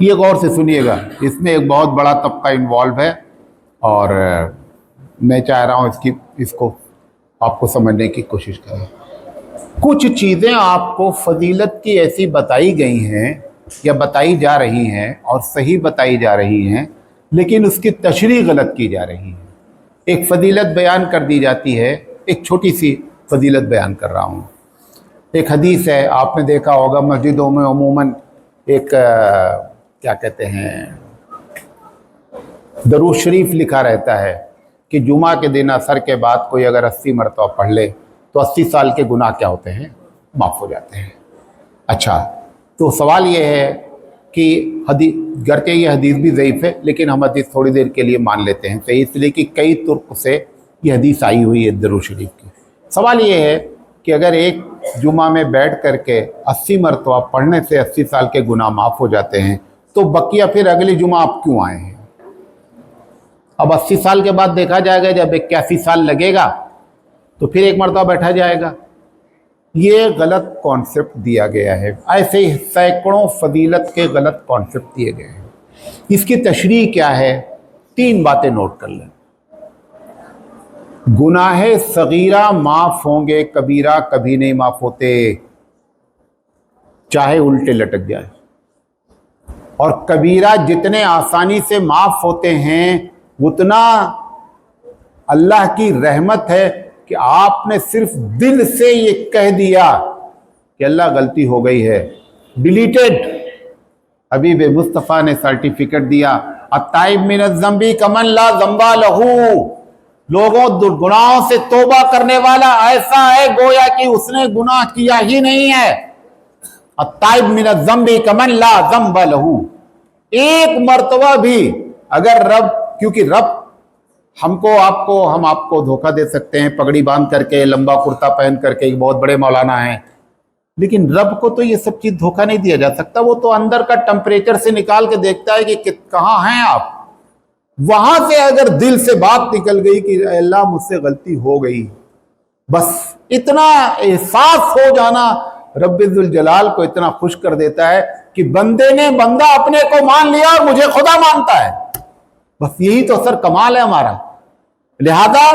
یہ غور سے سنیے گا، اس میں ایک بہت بڑا طبقہ انوالو ہے اور میں چاہ رہا ہوں اس کو آپ کو سمجھنے کی کوشش کریں۔ کچھ چیزیں آپ کو فضیلت کی ایسی بتائی گئی ہیں یا بتائی جا رہی ہیں اور صحیح بتائی جا رہی ہیں، لیکن اس کی تشریح غلط کی جا رہی ہے۔ ایک فضیلت بیان کر دی جاتی ہے، ایک چھوٹی سی فضیلت بیان کر رہا ہوں۔ ایک حدیث ہے، آپ نے دیکھا ہوگا مسجدوں میں عموماً ایک کیا کہتے ہیں درود شریف لکھا رہتا ہے کہ جمعہ کے دن عصر کے بعد کوئی اگر 80 مرتبہ پڑھ لے تو 80 سال کے گناہ کیا ہوتے ہیں؟ معاف ہو جاتے ہیں۔ اچھا، تو سوال یہ ہے کہ گرچہ یہ حدیث بھی ضعیف ہے لیکن ہم حدیث تھوڑی دیر کے لیے مان لیتے ہیں صحیح، اس لیے کہ کئی طرق سے یہ حدیث آئی ہوئی ہے درود شریف کی۔ سوال یہ ہے کہ اگر ایک جمعہ میں بیٹھ کر کے 80 مرتبہ پڑھنے سے 80 سال کے گناہ معاف ہو جاتے ہیں تو بقیہ پھر اگلی جمعہ آپ کیوں آئے ہیں؟ اب 80 سال کے بعد دیکھا جائے گا، جب 81 سال لگے گا تو پھر ایک مرتبہ بیٹھا جائے گا۔ یہ غلط کانسیپٹ دیا گیا ہے۔ ایسے ہی سینکڑوں فضیلت کے غلط کانسیپٹ دیے گئے ہیں۔ اس کی تشریح کیا ہے؟ 3 باتیں نوٹ کر لیں۔ گناہ صغیرہ معاف ہوں گے، کبیرہ کبھی نہیں معاف ہوتے، چاہے الٹے لٹک جائے۔ اور کبیرہ جتنے آسانی سے معاف ہوتے ہیں اتنا اللہ کی رحمت ہے کہ آپ نے صرف دل سے یہ کہہ دیا کہ اللہ غلطی ہو گئی ہے، ڈیلیٹڈ۔ حبیب مصطفیٰ نے سرٹیفکیٹ دیا، التائب من الذنب کمن لا ذنب لہ۔ لوگوں گناہوں سے توبہ کرنے والا ایسا ہے گویا کہ اس نے گناہ کیا ہی نہیں ہے۔ التائب من الذنب کمن لا ذنب لہ۔ ایک مرتبہ بھی اگر کیونکہ رب ہم آپ کو دھوکہ دے سکتے ہیں پگڑی باندھ کر کے، لمبا کرتا پہن کر کے، بہت بڑے مولانا ہیں، لیکن رب کو تو یہ سب چیز دھوکہ نہیں دیا جا سکتا۔ وہ تو اندر کا ٹمپریچر سے نکال کے دیکھتا ہے کہ کہاں ہیں آپ۔ وہاں سے اگر دل سے بات نکل گئی کہ اے اللہ مجھ سے غلطی ہو گئی، بس اتنا احساس ہو جانا رب ذوالجلال کو اتنا خوش کر دیتا ہے کہ بندہ اپنے کو مان لیا اور مجھے خدا مانتا ہے۔ بس یہی تو سر کمال ہے ہمارا۔ لہذا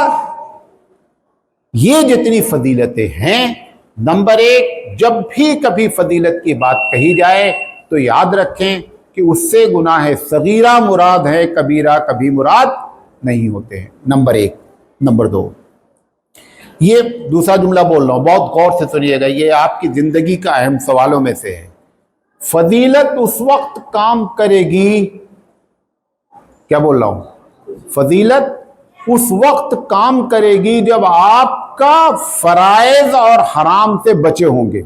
یہ جتنی فضیلتیں ہیں، نمبر 1، جب بھی کبھی فضیلت کی بات کہی جائے تو یاد رکھیں کہ اس سے گناہ صغیرہ مراد ہے، کبیرہ کبھی مراد نہیں ہوتے ہیں، نمبر 1۔ نمبر 2، یہ دوسرا جملہ بول رہا ہوں، بہت غور سے سنیے گا، یہ آپ کی زندگی کا اہم سوالوں میں سے ہے۔ فضیلت اس وقت کام کرے گی، کیا بول رہا ہوں؟ فضیلت اس وقت کام کرے گی جب آپ کا فرائض اور حرام سے بچے ہوں گے۔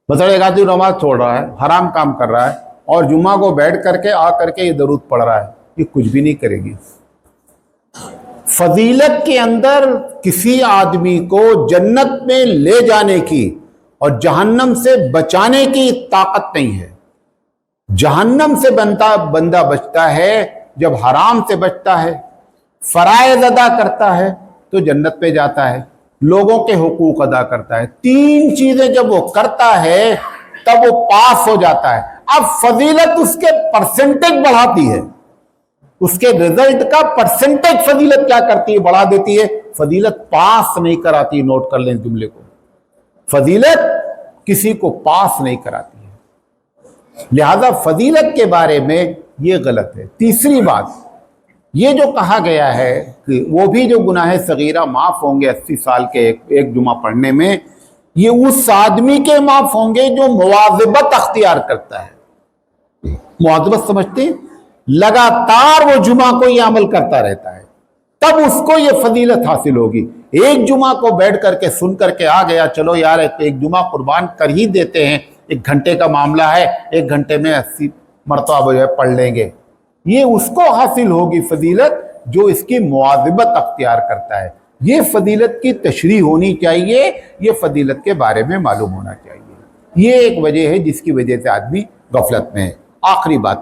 مثلا ایک آدمی نماز چھوڑ رہا ہے، حرام کام کر رہا ہے، اور جمعہ کو بیٹھ کر کے آ کر کے یہ درود پڑھ رہا ہے، یہ کچھ بھی نہیں کرے گی۔ فضیلت کے اندر کسی آدمی کو جنت میں لے جانے کی اور جہنم سے بچانے کی طاقت نہیں ہے۔ جہنم سے بندہ بچتا ہے جب حرام سے بچتا ہے، فرائض ادا کرتا ہے تو جنت پہ جاتا ہے، لوگوں کے حقوق ادا کرتا ہے۔ 3 چیزیں جب وہ کرتا ہے تب وہ پاس ہو جاتا ہے۔ اب فضیلت اس کے پرسنٹیج بڑھاتی ہے، اس کے رزلٹ کا پرسنٹیج فضیلت کیا کرتی ہے؟ بڑھا دیتی ہے۔ فضیلت پاس نہیں کراتی، نوٹ کر لیں اس جملے کو، فضیلت کسی کو پاس نہیں کراتی ہے۔ لہذا فضیلت کے بارے میں یہ غلط ہے۔ تیسری بات، یہ جو کہا گیا ہے کہ وہ بھی جو گناہ صغیرہ معاف ہوں گے 80 سال کے ایک جمعہ پڑھنے میں، یہ اس آدمی کے معاف ہوں گے جو مواظبت اختیار کرتا ہے۔ مواظبت سمجھتے ہیں؟ لگاتار وہ جمعہ کو یہ عمل کرتا رہتا ہے، تب اس کو یہ فضیلت حاصل ہوگی۔ ایک جمعہ کو بیٹھ کر کے سن کر کے آ گیا، چلو یار ایک جمعہ قربان کر ہی دیتے ہیں، 1 گھنٹے کا معاملہ ہے، 1 گھنٹے میں 80 مرتبہ جو ہے پڑھ لیں گے، یہ اس کو حاصل ہوگی فضیلت جو اس کی مواظبت اختیار کرتا ہے۔ یہ فضیلت کی تشریح ہونی چاہیے، یہ فضیلت کے بارے میں معلوم ہونا چاہیے۔ یہ ایک وجہ ہے جس کی وجہ سے آدمی غفلت میں ہے۔ آخری بات